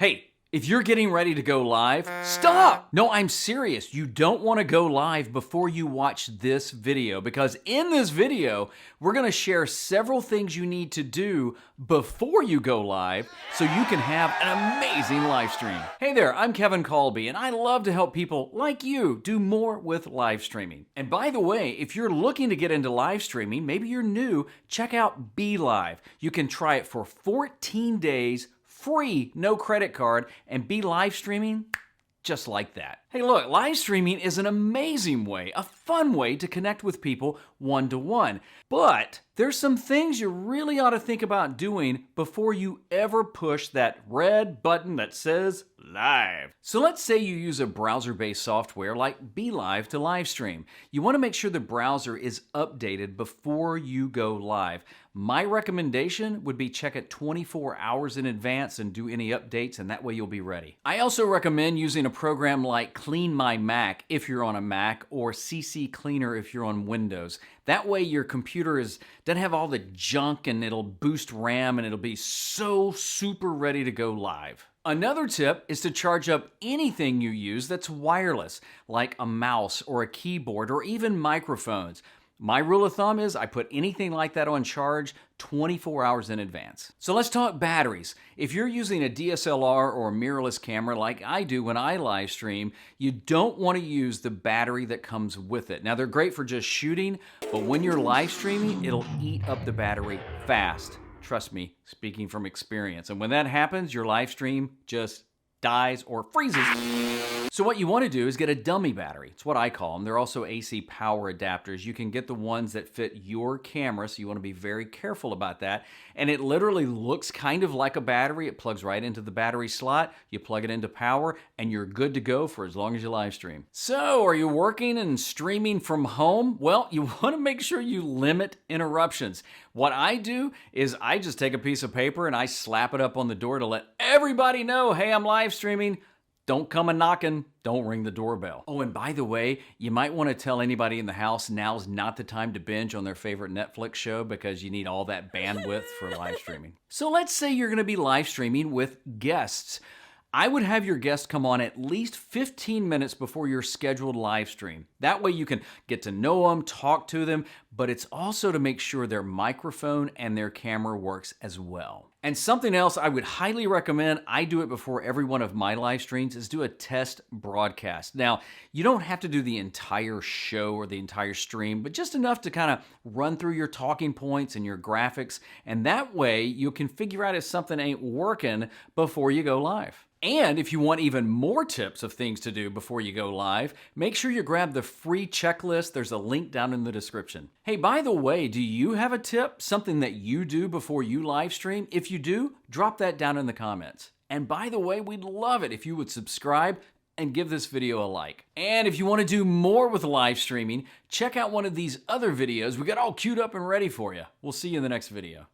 Hey, if you're getting ready to go live, stop! No, I'm serious. You don't want to go live before you watch this video, because in this video, we're going to share several things you need to do before you go live so you can have an amazing live stream. Hey there, I'm Kevin Colby, and I love to help people like you do more with live streaming. And by the way, if you're looking to get into live streaming, maybe you're new, check out Belive. You can try it for 14 days free, no credit card, and be live streaming just like that. Hey look, live streaming is an amazing way, a fun way to connect with people one-to-one. But there's some things you really ought to think about doing before you ever push that red button that says live. So let's say you use a browser-based software like Belive to live stream. You want to make sure the browser is updated before you go live. My recommendation would be check it 24 hours in advance and do any updates, and that way you'll be ready. I also recommend using a program like Clean My Mac if you're on a Mac, or CC Cleaner if you're on Windows. That way your computer doesn't have all the junk, and it'll boost RAM, and it'll be so super ready to go live. Another tip is to charge up anything you use that's wireless, like a mouse or a keyboard or even microphones. My rule of thumb is I put anything like that on charge 24 hours in advance. So let's talk batteries. If you're using a DSLR or a mirrorless camera like I do when I live stream, you don't want to use the battery that comes with it. Now they're great for just shooting, but when you're live streaming, it'll eat up the battery fast. Trust me, speaking from experience. And when that happens, your live stream just dies or freezes. So what you want to do is get a dummy battery. It's what I call them. They're also AC power adapters. You can get the ones that fit your camera, so you want to be very careful about that. And it literally looks kind of like a battery. It plugs right into the battery slot. You plug it into power, and you're good to go for as long as you live stream. So are you working and streaming from home? Well, you want to make sure you limit interruptions. What I do is I just take a piece of paper and I slap it up on the door to let everybody know, hey, I'm live streaming. Don't come a knocking. Don't ring the doorbell. Oh, and by the way, you might want to tell anybody in the house now's not the time to binge on their favorite Netflix show, because you need all that bandwidth for live streaming. So let's say you're going to be live streaming with guests. I would have your guests come on at least 15 minutes before your scheduled live stream. That way you can get to know them, talk to them, but it's also to make sure their microphone and their camera works as well. And something else I would highly recommend, I do it before every one of my live streams, is do a test broadcast. Now, you don't have to do the entire show or the entire stream, but just enough to kind of run through your talking points and your graphics, and that way you can figure out if something ain't working before you go live. And if you want even more tips of things to do before you go live, make sure you grab the free checklist. There's a link down in the description. Hey, by the way, do you have a tip, something that you do before you live stream? If you do, drop that down in the comments. And by the way, we'd love it if you would subscribe and give this video a like. And if you want to do more with live streaming, check out one of these other videos we got all queued up and ready for you. We'll see you in the next video.